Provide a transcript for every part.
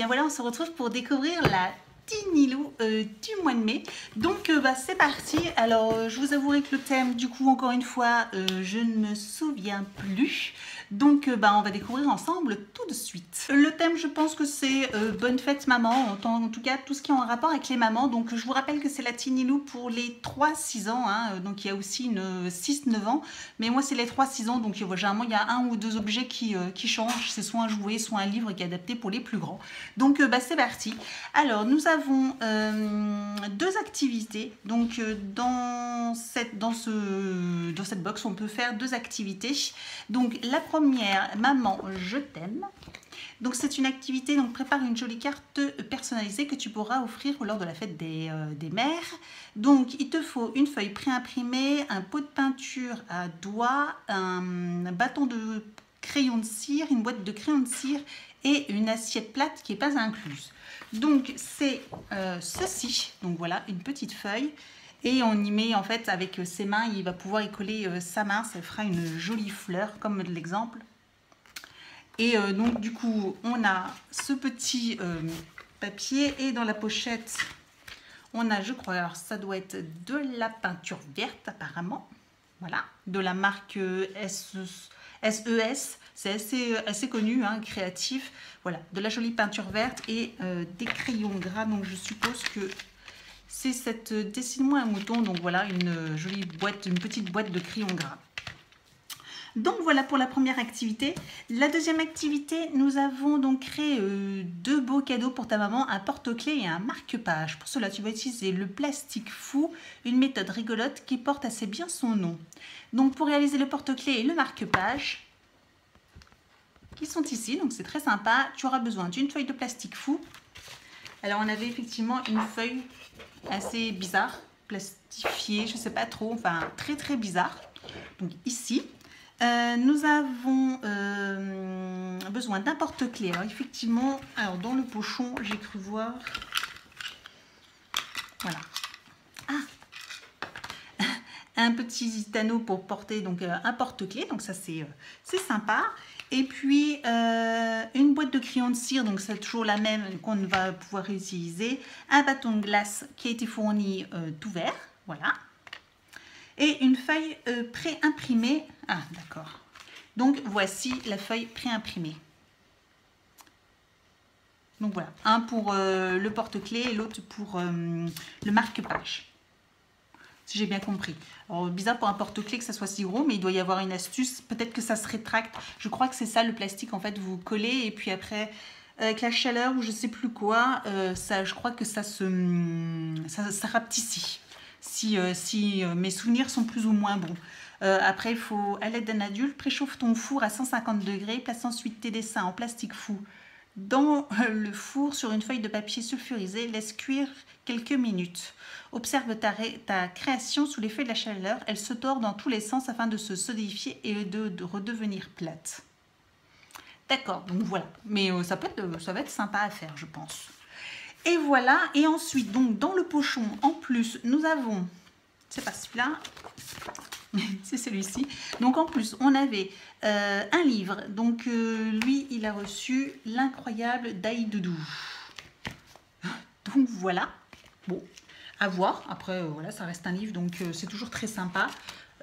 bien voilà, on se retrouve pour découvrir la Tiny Lou du mois de mai. Donc c'est parti. Alors je vous avouerai que le thème, du coup, encore une fois, je ne me souviens plus. Donc on va découvrir ensemble tout de suite. Le thème, je pense que c'est bonne fête maman, en tout cas tout ce qui est en rapport avec les mamans. Donc je vous rappelle que c'est la Tiny Lou pour les 3-6 ans, hein. Donc il y a aussi une 6-9 ans, mais moi c'est les 3-6 ans, donc généralement il y a un ou deux objets qui changent, c'est soit un jouet, soit un livre qui est adapté pour les plus grands. Donc c'est parti. Alors nous avons deux activités, donc dans cette box on peut faire deux activités. Donc la première, maman je t'aime. Donc c'est une activité, donc prépare une jolie carte personnalisée que tu pourras offrir lors de la fête des mères. Donc il te faut une feuille préimprimée, un pot de peinture à doigts, un bâton de crayon de cire, une boîte de crayon de cire et une assiette plate qui n'est pas incluse. Donc c'est ceci, donc voilà une petite feuille. Et on y met en fait avec ses mains, il va pouvoir y coller sa main, ça fera une jolie fleur comme de l'exemple. Et donc du coup on a ce petit papier et dans la pochette on a, je crois, alors ça doit être de la peinture verte apparemment, voilà, de la marque SES, c'est assez connu, hein, créatif, voilà, de la jolie peinture verte et des crayons gras, donc je suppose que c'est cette dessine-moi un mouton, donc voilà une jolie boîte, une petite boîte de crayons gras. Donc voilà pour la première activité. La deuxième activité, nous avons donc créé deux beaux cadeaux pour ta maman, un porte-clés et un marque-page. Pour cela, tu vas utiliser le plastique fou, une méthode rigolote qui porte assez bien son nom. Donc pour réaliser le porte-clés et le marque-page, qui sont ici, donc c'est très sympa, tu auras besoin d'une feuille de plastique fou. Alors on avait effectivement une feuille assez bizarre, plastifiée, je sais pas trop, enfin très très bizarre. Donc ici. Nous avons besoin d'un porte-clés. Alors effectivement, alors dans le pochon, j'ai cru voir. Voilà. Ah, un petit anneau pour porter donc un porte-clés. Donc ça c'est sympa. Et puis une boîte de crayons de cire. Donc c'est toujours la même qu'on va pouvoir réutiliser. Un bâton de glace qui a été fourni tout vert. Voilà. Et une feuille pré-imprimée. Ah, d'accord. Donc, voici la feuille pré-imprimée. Donc, voilà. Un pour le porte-clés et l'autre pour le marque-page. Si j'ai bien compris. Alors, bizarre pour un porte-clés que ça soit si gros, mais il doit y avoir une astuce. Peut-être que ça se rétracte. Je crois que c'est ça, le plastique. En fait, vous collez et puis après, avec la chaleur ou je sais plus quoi, je crois que ça rapetit. Si mes souvenirs sont plus ou moins bons. Après, il faut, à l'aide d'un adulte, préchauffe ton four à 150 degrés, place ensuite tes dessins en plastique fou dans le four sur une feuille de papier sulfurisé, laisse cuire quelques minutes. Observe ta création sous l'effet de la chaleur, elle se tord dans tous les sens afin de se solidifier et de redevenir plate. D'accord, donc voilà, mais ça va être sympa à faire, je pense. Et voilà, et ensuite, donc dans le pochon, en plus, nous avons, c'est pas celui-là, c'est celui-ci. Donc en plus, on avait un livre. Donc lui, il a reçu L'incroyable Daïdoudou. Donc voilà, bon, à voir. Après, voilà, ça reste un livre, donc c'est toujours très sympa.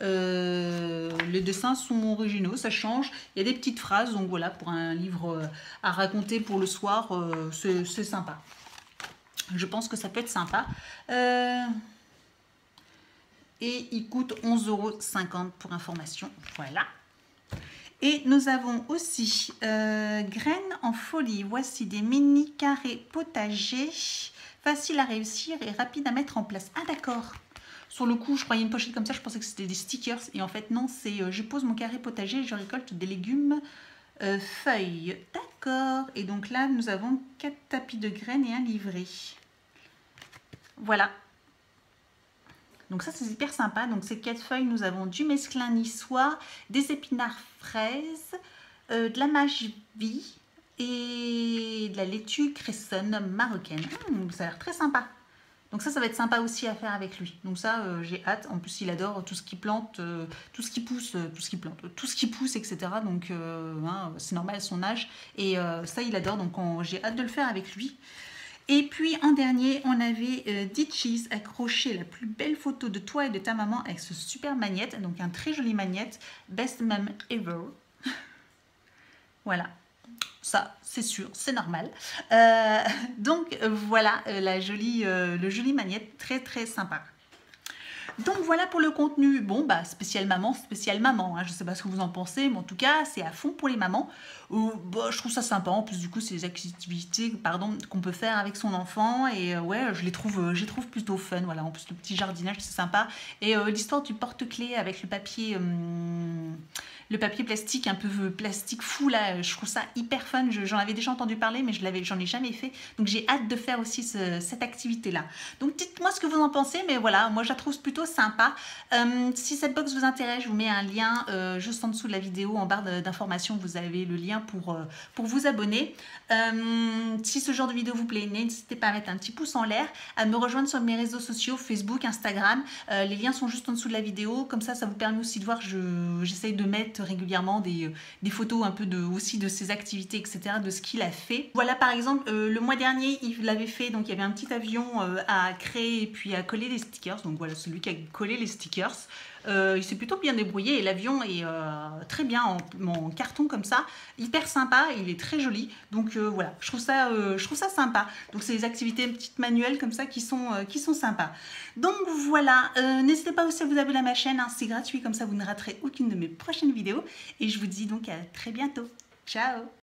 Les dessins sont originaux, ça change. Il y a des petites phrases, donc voilà, pour un livre à raconter pour le soir, c'est sympa. Je pense que ça peut être sympa. Et il coûte 11,50 € pour information. Voilà. Et nous avons aussi graines en folie. Voici des mini carrés potagers. Faciles à réussir et rapides à mettre en place. Ah d'accord. Sur le coup, je croyais une pochette comme ça. Je pensais que c'était des stickers. Et en fait, non, c'est je pose mon carré potager et je récolte des légumes feuilles. D'accord. Et donc là, nous avons 4 tapis de graines et un livret. Voilà. Donc ça, c'est hyper sympa. Donc ces 4 feuilles, nous avons du mesclun niçois, des épinards fraises, de la mâche vie et de la laitue cressonne marocaine. Ça a l'air très sympa. Donc ça va être sympa aussi à faire avec lui. Donc ça, j'ai hâte. En plus, il adore tout ce qui plante, tout ce qui pousse, tout ce qui plante, tout ce qui pousse, etc. Donc hein, c'est normal, son âge. Et ça, il adore. Donc j'ai hâte de le faire avec lui. Et puis en dernier, on avait Ditchies accroché la plus belle photo de toi et de ta maman avec ce super magnète. Donc un très joli magnète. Best mom ever. Voilà. Ça, c'est sûr, c'est normal. Donc voilà le joli magnète, très très sympa. Donc voilà pour le contenu. Bon, bah spécial maman. Hein. Je sais pas ce que vous en pensez, mais en tout cas, c'est à fond pour les mamans. Bah, je trouve ça sympa. En plus, du coup, c'est des activités, qu'on peut faire avec son enfant. Et ouais, je les trouve plutôt fun. Voilà. En plus, le petit jardinage, c'est sympa. Et l'histoire du porte-clés avec le papier plastique, un peu plastique fou là, je trouve ça hyper fun. J'en avais déjà entendu parler, mais j'en ai jamais fait. Donc j'ai hâte de faire aussi cette activité-là. Donc dites-moi ce que vous en pensez, mais voilà, moi je la trouve plutôt sympa. Si cette box vous intéresse, je vous mets un lien juste en dessous de la vidéo, en barre d'informations, vous avez le lien pour vous abonner. Si ce genre de vidéo vous plaît, n'hésitez pas à mettre un petit pouce en l'air, à me rejoindre sur mes réseaux sociaux, Facebook, Instagram. Les liens sont juste en dessous de la vidéo, comme ça vous permet aussi de voir, j'essaye de mettre régulièrement des photos un peu aussi de ses activités, etc., de ce qu'il a fait. Voilà, par exemple, le mois dernier, il l'avait fait, donc il y avait un petit avion à créer et puis à coller les stickers. Donc voilà, celui qui a collé les stickers. Il s'est plutôt bien débrouillé et l'avion est très bien en carton comme ça, hyper sympa, il est très joli. Donc voilà, je trouve ça sympa. Donc c'est des activités petites manuelles comme ça qui sont sympas. Donc voilà, n'hésitez pas aussi à vous abonner à ma chaîne, hein, c'est gratuit, comme ça vous ne raterez aucune de mes prochaines vidéos. Et je vous dis donc à très bientôt. Ciao!